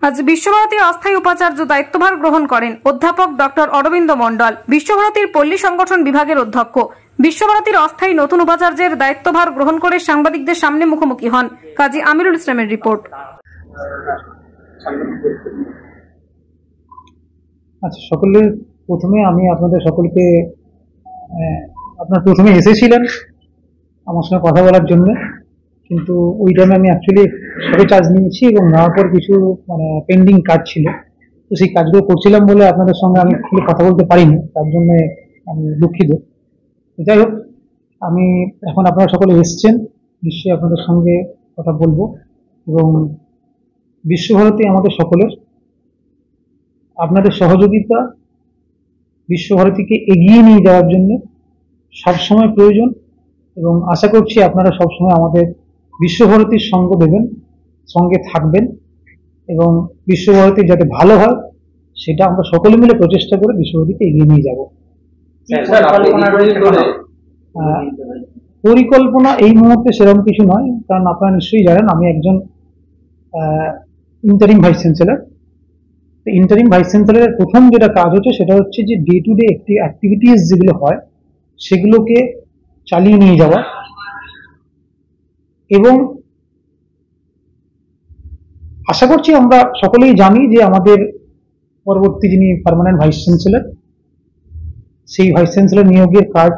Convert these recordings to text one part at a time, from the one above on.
আজ বিশ্বভারতীর অস্থায়ী উপাচার্য দায়িত্বভার গ্রহণ করেন অধ্যাপক ডক্টর অরবিন্দ মণ্ডল, বিশ্বভারতীর পল্লী সংগঠন বিভাগের অধ্যক্ষ। বিশ্বভারতীর অস্থায়ী নতুন উপাচার্যের দায়িত্বভার গ্রহণ করে সাংবাদিকদের সামনে মুখোমুখি হন কাজী আমিরুল ইসলামের রিপোর্ট। আচ্ছা, সকলের প্রথমে আমি আপনাদের সকলকে আপনার প্রথমে এসেছিলেন আমার সঙ্গে কথা বলার জন্য, কিন্তু ওই টাইমে আমি অ্যাকচুয়ালি সবে চার্জ নিয়েছি এবং নেওয়ার পর কিছু পেন্ডিং কাজ ছিল, তো সেই কাজগুলো করছিলাম বলে আপনাদের সঙ্গে আমি কথা বলতে পারিনি, তার জন্য আমি দুঃখিত। যাই হোক, আমি এখন আপনারা সকলে এসছেন, নিশ্চয়ই আপনাদের সঙ্গে কথা বলবো এবং বিশ্বভারতী আমাদের সকলের, আপনাদের সহযোগিতা বিশ্বভারতীকে এগিয়ে নিয়ে যাওয়ার জন্য সবসময় প্রয়োজন এবং আশা করছি আপনারা সবসময় আমাদের বিশ্বভারতীর সঙ্গ দেবেন, সঙ্গে থাকবেন এবং বিশ্বভারতী যাতে ভালো হয় সেটা আমরা সকলে মিলে প্রচেষ্টা করে বিশ্বভারতীকে এগিয়ে নিয়ে যাব। পরিকল্পনা এই মুহূর্তে সেরকম কিছু নয়, কারণ আপনারা নিশ্চয়ই জানেন আমি একজন interim vice chancellor. Interim vice চ্যান্সেলরের প্রথম যেটা কাজ হচ্ছে সেটা হচ্ছে যে ডে টু ডে অ্যাক্টিভিটিস যেগুলো হয় সেগুলোকে চালিয়ে নিয়ে যাওয়া এবং আশা করছি আমরা সকলেই জানি যে আমাদের পরবর্তী যিনি পার্মানেন্ট ভাইস চ্যান্সেলর, সেই ভাইস চ্যান্সেলর নিয়োগের কাজ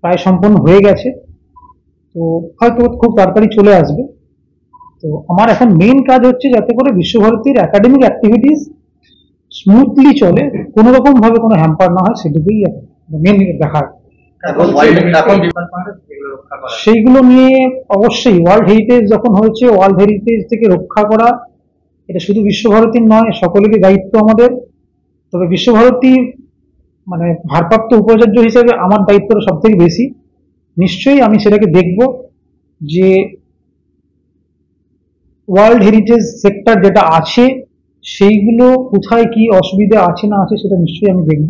প্রায় সম্পন্ন হয়ে গেছে, তো হয়তো খুব তাড়াতাড়ি চলে আসবে। তো আমার এখন মেইন কাজ হচ্ছে যাতে করে বিশ্বভারতীর একাডেমিক অ্যাক্টিভিটিস স্মুথলি চলে, কোনো রকম ভাবে কোনো হ্যাম্পার না হয়, সেটুকুই মেন দেখার। সেইগুলো নিয়ে অবশ্যই ওয়ার্ল্ড হেরিটেজ যখন হয়েছে, ওয়ার্ল্ড হেরিটেজ থেকে রক্ষা করা এটা শুধু বিশ্বভারতীর নয়, সকলেরই দায়িত্ব আমাদের। তবে বিশ্বভারতী ভারপ্রাপ্ত উপাচার্য হিসেবে আমার দায়িত্বটা সব থেকে বেশি। নিশ্চয়ই আমি সেটাকে দেখব যে ওয়ার্ল্ড হেরিটেজ সেক্টর যেটা আছে সেইগুলো কোথায় কি অসুবিধা আছে না আছে সেটা নিশ্চয়ই আমি দেখব,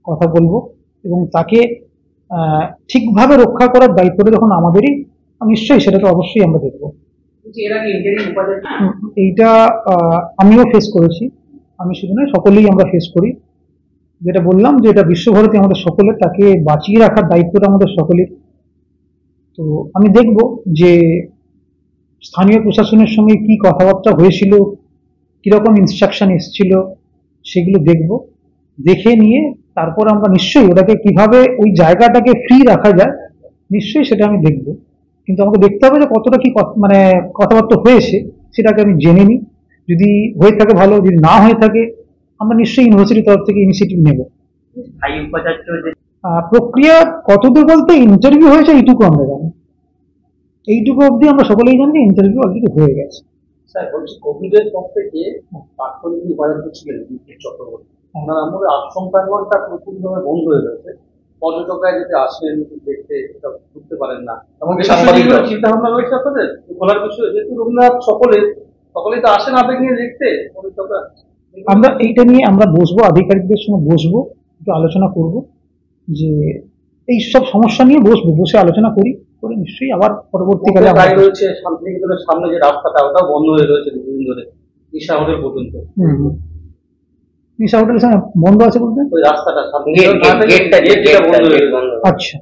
কথা বলবো এবং তাকে ঠিকভাবে রক্ষা করার দায়িত্বটা যখন আমাদেরই, নিশ্চয়ই সেটা তো অবশ্যই আমরা দেখবো। এইটা আমিও ফেস করেছি, আমি শুধু নয় সকলেই আমরা ফেস করি। যেটা বললাম যে এটা বিশ্বভারতী আমাদের সকলের, তাকে বাঁচিয়ে রাখার দায়িত্বটা আমাদের সকলের। তো আমি দেখব যে স্থানীয় প্রশাসনের সঙ্গে কি কথাবার্তা হয়েছিল, কিরকম ইনস্ট্রাকশন এসেছিল, সেগুলো দেখব, দেখে নিয়ে তারপর আমরা নিশ্চয়ই ওটাকে কিভাবে ওই জায়গাটাকে ফ্রি রাখা যায় নিশ্চয়ই সেটা আমি দেখব। কিন্তু আমাকে দেখতে হবে যে কতটা কি কথাবার্তা হয়েছে সেটাকে আমি জেনে নিই, যদি হয়ে থাকে ভালো, যদি না হয়ে থাকে আমরা নিশ্চয়ই ইউনিভার্সিটির তরফ থেকে ইনিশিয়েটিভ নেব। প্রক্রিয়া কতদূর বলতে ইন্টারভিউ হয়েছে এইটুকু আমরা জানি, এইটুকু অবধি আমরা সকলেই জানি ইন্টারভিউ অলরেডি হয়ে গেছে। স্যার বলছি, কোভিডের পর থেকে প্রাক্তনী উপাচার্য ছিলেন চক্রবর্তী, ওনার আমলে আশঙ্কাটা প্রচুরভাবে বন্ধ হয়ে গেছে, পর্যটকরা যদি আসেন দেখতে ঘুরতে পারেন না, এমনকি সাংবাদিকরা চিন্তা ভাবনা রয়েছে আপনাদের খোলার বিষয়ে, যেহেতু রবীন্দ্রনাথ সকলেই তো আসেন আবেগ নিয়ে দেখতে পর্যটকরা। আমরা এইটা নিয়ে আমরা বসবো, আধিকারিকদের সঙ্গে বসবো, একটু আলোচনা করব যে এই সব সমস্যা নিয়ে বসে আলোচনা করে নিশ্চয়ই আবার পরবর্তীকালে রয়েছে শান্তিনিকেতনের সামনে যে রাস্তাটা ওটাও বন্ধ হয়ে রয়েছে দুদিন ধরে, ঈশা হোটেল পর্যন্ত। ঈশা হোটেলের সামনে বন্ধ আছে বলতে ওই রাস্তাটা বন্ধ হয়ে গেছে। আচ্ছা,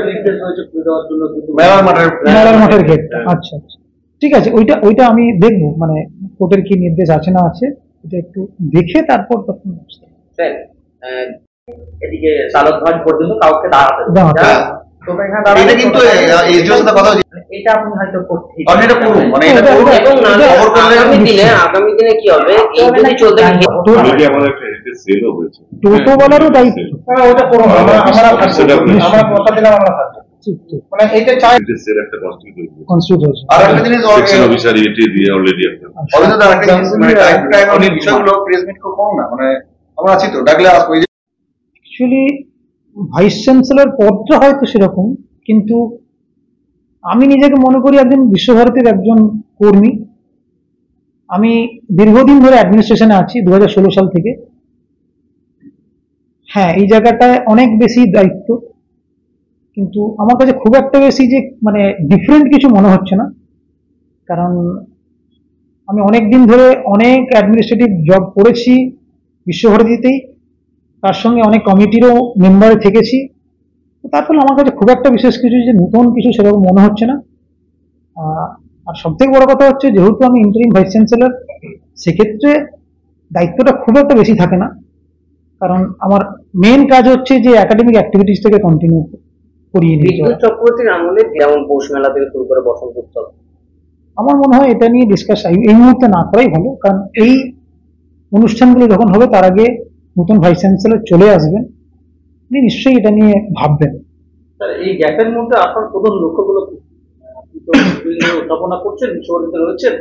নির্দেশ রয়েছে খুলে দেওয়ার জন্য, কিন্তু মেলার মাঠের গেট। আচ্ছা আচ্ছা, ঠিক আছে, ওইটা আমি দেখবো, কোর্টের কি নির্দেশ আছে না আছে এটা একটু দেখে তারপর তখন। স্যার এদিকে চালকঘাট পর্যন্ত কাউকে দাঁড়াতে এটা আপনি হয়তো আগামী দিনে কি হবে, টোটোওয়ালারও দায়িত্ব, ওটা আমরা কথা দিলাম, আমরা ভাইস চ্যান্সেলর পদটা হয়তো সেরকম, কিন্তু আমি নিজেকে মনে করি একজন বিশ্বভারতীর একজন কর্মী। আমি দীর্ঘদিন ধরে অ্যাডমিনিস্ট্রেশনে আছি, 2016 সাল থেকে। হ্যাঁ, এই জায়গাটায় অনেক বেশি দায়িত্ব, কিন্তু আমার কাছে খুব একটা বেশি যে ডিফারেন্ট কিছু মনে হচ্ছে না, কারণ আমি অনেক দিন ধরে অনেক অ্যাডমিনিস্ট্রেটিভ জব করেছি বিশ্বভারতীতেই, তার সঙ্গে অনেক কমিটিরও মেম্বারে থেকেছি। তো তার ফলে আমার কাছে খুব একটা বিশেষ কিছু যে নতুন কিছু সেরকম মনে হচ্ছে না। আর সব থেকে বড় কথা হচ্ছে, যেহেতু আমি ইন্টারিম ভাইস চ্যান্সেলর, সেক্ষেত্রে দায়িত্বটা খুব একটা বেশি থাকে না, কারণ আমার মেন কাজ হচ্ছে যে একাডেমিক অ্যাক্টিভিটিসটাকে কন্টিনিউ করিয়ে নিয়ে বিদ্যুৎ চক্রবর্তীর আমলে যেমন পৌষ মেলা থেকে শুরু করে বসন্ত উৎসব, আমার মনে হয় এটা নিয়ে ডিসকাস এই মুহূর্তে না করাই ভালো, কারণ এই অনুষ্ঠানগুলো যখন হবে তার আগে নতুন ভাইস চ্যান্সেলর চলে আসবেন, উনি নিশ্চয়ই এটা নিয়ে ভাববেন। এই গ্যাপের মধ্যে আপনার প্রধান লক্ষ্যগুলো কি? আপনি তো বিভিন্ন উত্থাপনা করছেন, বিশ্বভারতীতে রয়েছেন,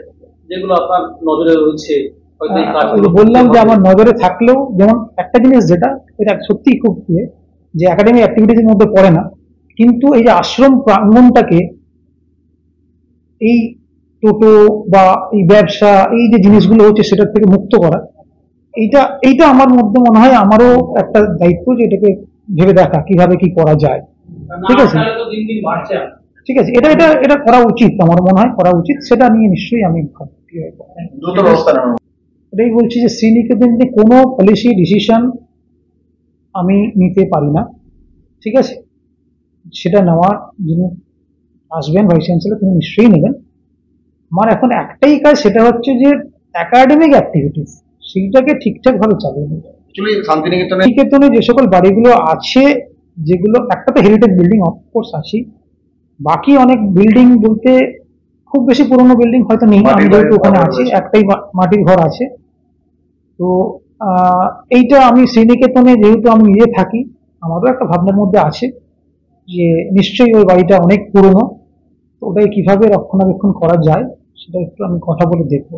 যেগুলো আপনার নজরে রয়েছে, হয়তো এই কাজগুলো বললাম যে আমার নজরে থাকলেও, যেমন একটা জিনিস যেটা এটা সত্যিই খুব যে একাডেমিক অ্যাক্টিভিটির মধ্যে পড়ে না, কিন্তু এই যে আশ্রম প্রাঙ্গণটাকে এই টোটো বা এই ব্যবসা, এই যে জিনিসগুলো হচ্ছে সেটার থেকে মুক্ত করা, এইটা আমার মধ্যে মনে হয় আমারও একটা দায়িত্ব, যে এটাকে ভেবে দেখা কিভাবে কি করা যায়। ঠিক আছে, ঠিক আছে, এটা এটা এটা করা উচিত, আমার মনে হয় করা উচিত, সেটা নিয়ে নিশ্চয়ই আমি দ্রুত ব্যবস্থা নেওয়া। এটাই বলছি যে শ্রীনিকেতন নিয়ে কোনো পলিসি ডিসিশন আমি নিতে পারি না, ঠিক আছে, সেটা নেওয়ার যিনি আসবেন ভাইস চ্যান্সেলর তিনি নিশ্চয়ই নেবেন। আমার এখন একটাই কাজ, সেটা হচ্ছে যে একাডেমিক অ্যাক্টিভিটিস সেইটাকে ঠিকঠাক ভাবে চালিয়ে নেবে। শান্তিনিকেতনে যে সকল বাড়িগুলো আছে, যেগুলো একটা তো হেরিটেজ বিল্ডিং অফকোর্স আছে, বাকি অনেক বিল্ডিং বলতে খুব বেশি পুরনো বিল্ডিং হয়তো নেই, আমি যেহেতু ওখানে আছি, একটাই মাটির ঘর আছে। তো এইটা আমি শ্রীনিকেতনে যেহেতু আমি নিজে থাকি, আমারও একটা ভাবনার মধ্যে আছে যে নিশ্চয়ই ওই বাড়িটা অনেক পুরনো, তো ওটাই কিভাবে রক্ষণাবেক্ষণ করা যায় সেটা একটু আমি কথা বলে দেখবো।